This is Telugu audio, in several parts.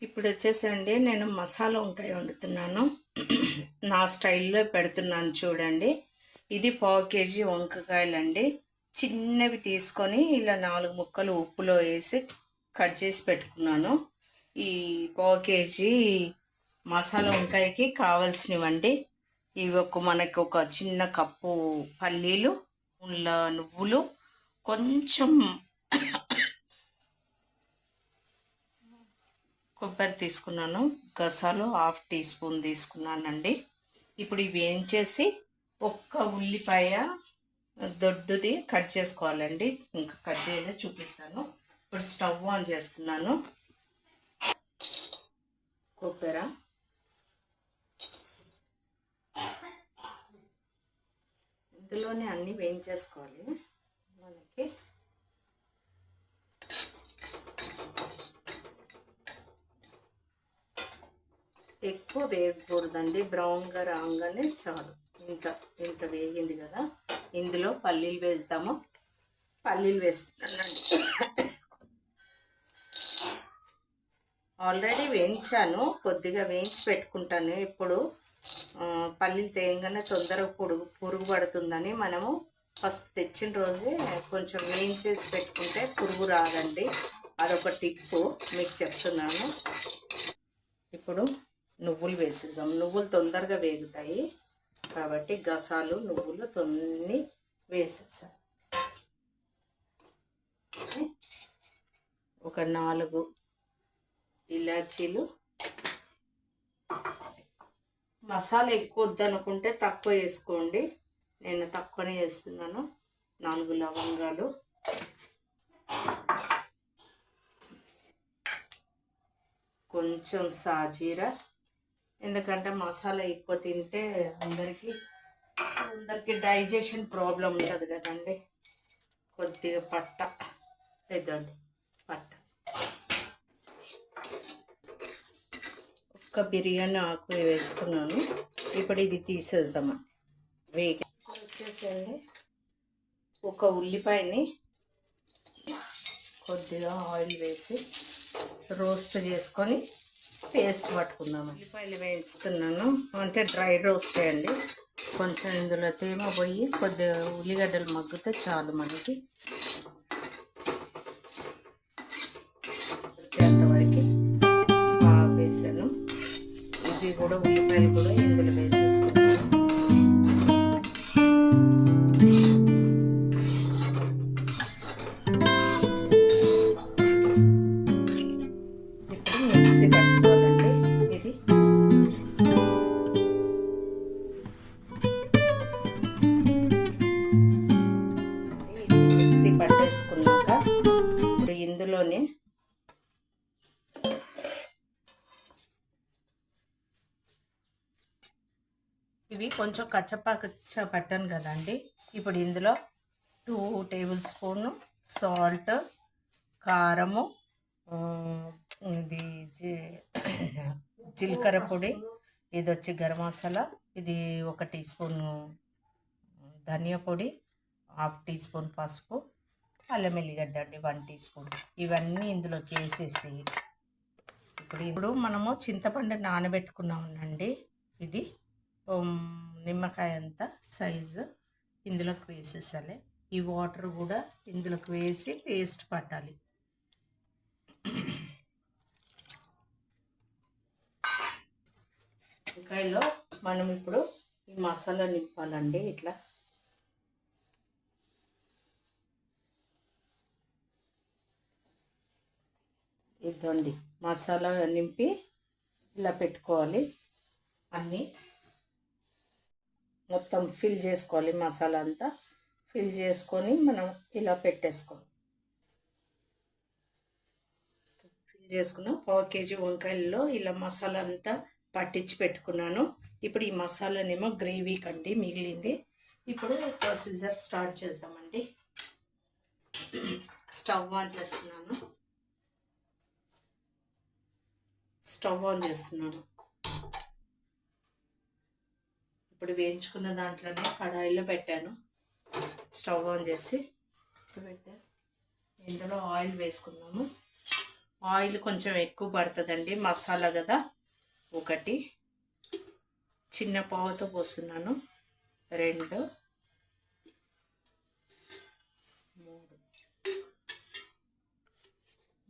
ఇప్పుడు వచ్చేసండి నేను మసాలా వంకాయ వండుతున్నాను. నా స్టైల్లో పెడుతున్నాను చూడండి. ఇది పావు కేజీ వంకాయలండి. చిన్నవి తీసుకొని ఇలా 4 ముక్కలు ఉప్పులో వేసి కట్ చేసి పెట్టుకున్నాను. ఈ పావు కేజీ మసాలా వంకాయకి కావాల్సినవండి ఇవి. మనకి ఒక చిన్న కప్పు పల్లీలు, నువ్వులు, కొంచెం కొబ్బరి తీసుకున్నాను, గసాలు 1/2 టీ స్పూన్ తీసుకున్నానండి. ఇప్పుడు ఇవి వేయించేసి ఒక్క ఉల్లిపాయ దొడ్డుది కట్ చేసుకోవాలండి. ఇంకా కట్ చేయలేదు, చూపిస్తాను. ఇప్పుడు స్టవ్ ఆన్ చేస్తున్నాను. కొబ్బరి ఇందులోనే అన్నీ వేయించేసుకోవాలి. మనకి ఎక్కువ వేయకూడదండి, బ్రౌన్గా రాగానే చాలు. ఇంత వేగింది కదా, ఇందులో పల్లీలు వేస్తాము. పల్లీలు వేస్తున్నానండి. ఆల్రెడీ వేయించాను, కొద్దిగా వేయించి పెట్టుకుంటాను. ఇప్పుడు పల్లీలు తేయంగానే తొందరగా పురుగు పడుతుందని మనము ఫస్ట్ తెచ్చిన రోజే కొంచెం వేయించేసి పెట్టుకుంటే పురుగు రాదండి. అదొక టిప్పు మీకు చెప్తున్నాను. ఇప్పుడు నువ్వులు వేసేసాం. నువ్వులు తొందరగా వేగుతాయి కాబట్టి గసాలు, నువ్వులు తొన్ని వేసేసాం. ఒక 4 ఇలాచీలు. మసాలా ఎక్కువ వద్దనుకుంటే తక్కువ వేసుకోండి, నేను తక్కువనే వేస్తున్నాను. 4 లవంగాలు, కొంచెం సాజీరా. ఎందుకంటే మసాలా ఎక్కువ తింటే అందరికీ డైజెషన్ ప్రాబ్లం ఉంటుంది కదండి. కొద్దిగా పట్ట, పెద్దండి పట్ట, ఒక్క బిర్యానీ ఆకు వేసుకున్నాను. ఇప్పుడు ఇది తీసేద్దామండి. వేగి వచ్చేసండి ఒక ఉల్లిపాయని కొద్దిగా ఆయిల్ వేసి రోస్ట్ చేసుకొని పేస్ట్ పట్టుకుందాం. ఉల్లిపాయలు వేయిస్తున్నాను, అంటే డ్రై రోస్ట్ చేయండి. కొంచెం ఇందులో తేమ పోయి కొద్దిగా ఉల్లిగడ్డలు మగ్గితే చాలు మనకి. వచ్చేంతవరకు బాగా వేసాను. ఇది కూడా ఉల్లిపాయలు కూడా ఇందులో వేసేసుకుంటాను. పట్టేసుకున్నాక ఇప్పుడు ఇందులోనే ఇవి కొంచెం కచ్చపచ్చ పట్టాను కదండి. ఇప్పుడు ఇందులో 2 టేబుల్ స్పూన్ సాల్ట్, కారము, ఇది జీలకర్ర పొడి, ఇది వచ్చి గరం మసాలా, ఇది 1 టీ స్పూన్ ధనియా పొడి, 1/2 టీ స్పూన్ పసుపు, అల్లం ఎల్లిగడ్డ అండి 1 టీ స్పూన్. ఇవన్నీ ఇందులోకి వేసేసి ఇప్పుడు మనము చింతపండు నానబెట్టుకున్నామండి. ఇది నిమ్మకాయ అంత సైజు ఇందులోకి వేసేసాలి. ఈ వాటర్ కూడా ఇందులోకి వేసి పేస్ట్ పట్టాలి. వంకాయలో మనం ఇప్పుడు ఈ మసాలా నింపాలండి. ఇట్లా ఇదండి మసాలా నింపి ఇలా పెట్టుకోవాలి. అన్నీ మొత్తం ఫిల్ చేసుకోవాలి. మసాలా అంతా ఫిల్ చేసుకొని మనం ఇలా పెట్టేసుకోవాలి. ఫిల్ చేసుకున్నాం. పావు కేజీ వంకాయల్లో ఇలా మసాలా అంతా పట్టించి పెట్టుకున్నాను. ఇప్పుడు ఈ మసాలానేమో గ్రేవీ కండి మిగిలింది. ఇప్పుడు ప్రొసీజర్ స్టార్ట్ చేద్దామండి. స్టవ్ ఆన్ చేస్తున్నాను. ఇప్పుడు వేయించుకున్న దాంట్లోనే కడాయిలో పెట్టాను. స్టవ్ ఆన్ చేసి పెట్టాను. ఇందులో ఆయిల్ వేసుకున్నాము. ఆయిల్ కొంచెం ఎక్కువ పడుతుందండి, మసాలా కదా. ఒకటి చిన్న పావుతో పోస్తున్నాను, 2,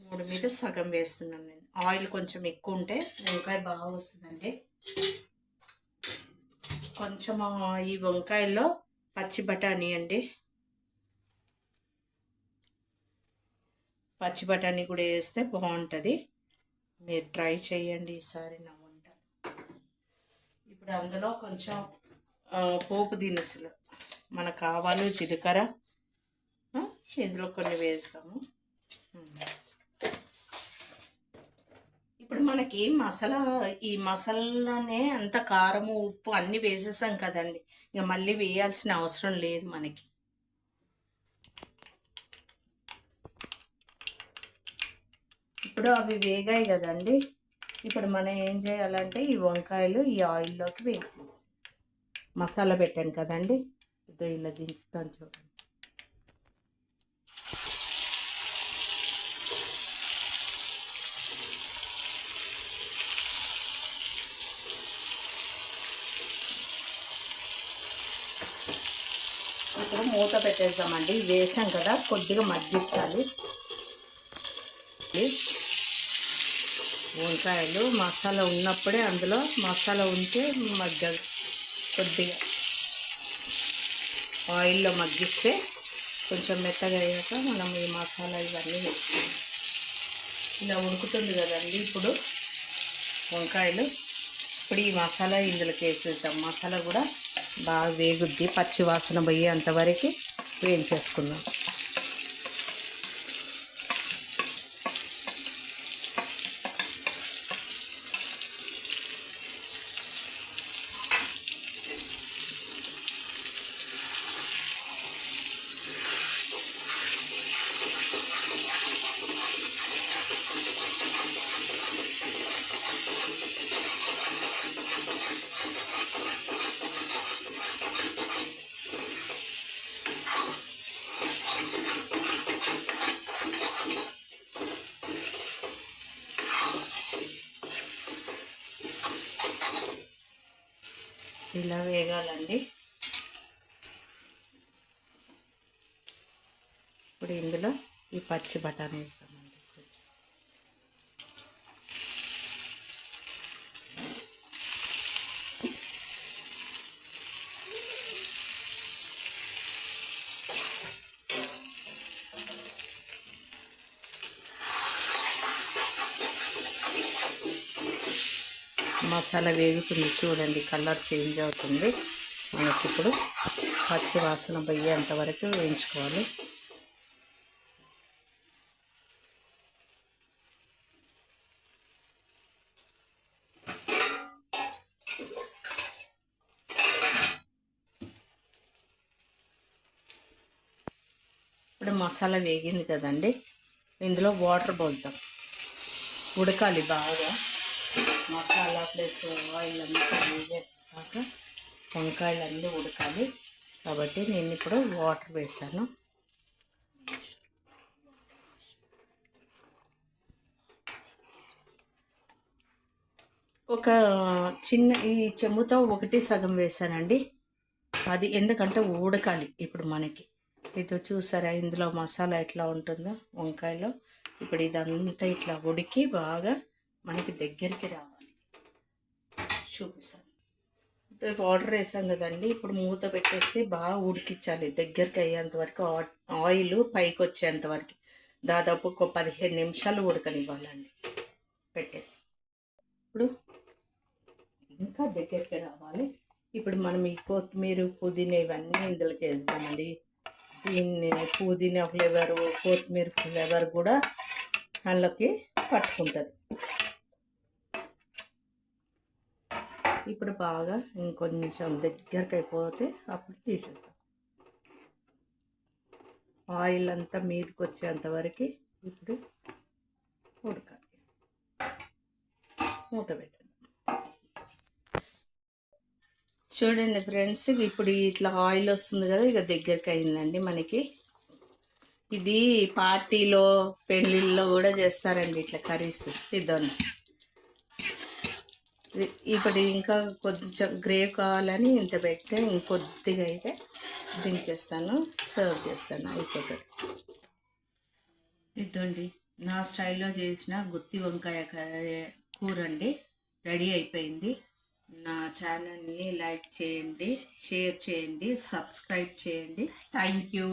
3 మీద సగం వేస్తున్నాను నేను. ఆయిల్ కొంచెం ఎక్కువ ఉంటే వంకాయ బాగా వస్తుందండి. కొంచెం ఈ వంకాయలో పచ్చి బఠానీ అండి, పచ్చి బఠానీ కూడా వేస్తే బాగుంటుంది. మీరు ట్రై చేయండి ఈసారి నా వంట. ఇప్పుడు అందులో కొంచెం పోపు దినుసులు, మనకు ఆవాలు, జీలకర్ర ఇందులో కొన్ని వేస్తాము. ఇప్పుడు మనకి మసాలా, ఈ మసాలానే అంత కారము, ఉప్పు అన్నీ వేసేసాం కదండి, ఇక మళ్ళీ వేయాల్సిన అవసరం లేదు మనకి. ఇప్పుడు అవి వేగాయి కదండి. ఇప్పుడు మనం ఏం చేయాలంటే ఈ వంకాయలు ఈ ఆయిల్లోకి వేసేసి, మసాలా పెట్టాను కదండి, ఇదో ఇలా దించుతాను చూడండి. ఇప్పుడు మూత పెట్టేద్దామండి. వేసాం కదా, కొద్దిగా మగ్గించాలి. వంకాయలు మసాలా ఉన్నప్పుడే అందులో మసాలా ఉంటే మగ్గదు. కొద్దిగా ఆయిల్లో మగ్గిస్తే కొంచెం మెత్తగా అయ్యాక మనం ఈ మసాలా ఇవన్నీ వేసుకుంటాం. ఇలా ఉడుకుతుంది కదండి ఇప్పుడు వంకాయలు. ఇప్పుడు ఈ మసాలా ఇందులోకి వేసేద్దాం. మసాలా కూడా బాగా వేగుద్ది, పచ్చి వాసన పోయేంతవరకు వేయించేసుకుందాం. ఇలా వేగాలండి. ఇప్పుడు ఇందులో ఈ పచ్చి బఠానీ వేస్తామండి. మసాలా వేగుతుంది చూడండి, కలర్ చేంజ్ అవుతుంది. మనకి ఇప్పుడు పచ్చి వాసన పోయేంత వరకు వేయించుకోవాలి. ఇప్పుడు మసాలా వేగింది కదండి, ఇందులో వాటర్ పోద్దాం. ఉడకాలి బాగా మసాలా ప్లస్ ఆయిల్ అంతా వేగాక వంకాయలు అన్నీ ఉడకాలి. కాబట్టి నేను ఇప్పుడు వాటర్ వేసాను. ఒక చిన్న ఈ చెంబుతో 1 సగం వేసానండి. అది ఎందుకంటే ఉడకాలి ఇప్పుడు మనకి. ఇది చూసారా ఇందులో మసాలా ఎట్లా ఉంటుందో వంకాయలో. ఇప్పుడు ఇదంతా ఇట్లా ఉడికి బాగా మనకి దగ్గరికి రావాలి. చూపిస్తాను. వాటర్ వేసాం కదండి, ఇప్పుడు మూత పెట్టేసి బాగా ఉడికించాలి. దగ్గరికి అయ్యేంత వరకు, ఆయిల్ పైకి వచ్చేంత వరకు దాదాపు ఒక 15 నిమిషాలు ఉడకనివ్వాలండి పెట్టేసి. ఇప్పుడు ఇంకా దగ్గరికి రావాలి. ఇప్పుడు మనం ఈ కొత్తిమీర, పుదీనా ఇవన్నీ ఇందులోకి వేస్తామండి. దీన్ని పుదీనా ఫ్లేవరు, కొత్తిమీర ఫ్లేవర్ కూడా అందులోకి పట్టుకుంటుంది. ఇప్పుడు బాగా ఇంకొంచెం దగ్గరికి అయిపోతే అప్పుడు తీసేస్తాం. ఆయిల్ అంతా మీదకి వచ్చేంత వరకు ఇప్పుడు ఉడకాలి. మూత పెట్టండి. చూడండి ఫ్రెండ్స్, ఇప్పుడు ఇట్లా ఆయిల్ వస్తుంది కదా, ఇక దగ్గరికి అయిందండి మనకి. ఇది పార్టీలో పెళ్ళిళ్ళలో కూడా చేస్తారండి ఇట్లా కర్రీస్. ఇద్దాను ఇప్పుడు ఇంకా కొంచెం గ్రేవ్ కావాలని ఇంత పెడితే ఇంకొద్దిగా అయితే దించేస్తాను, సర్వ్ చేస్తాను, అయిపోతుంది. ఇదండి నా స్టైల్లో చేసిన గుత్తి వంకాయ కూర అండి, రెడీ అయిపోయింది. నా ఛానల్ని లైక్ చేయండి, షేర్ చేయండి, సబ్స్క్రైబ్ చేయండి. Thank you.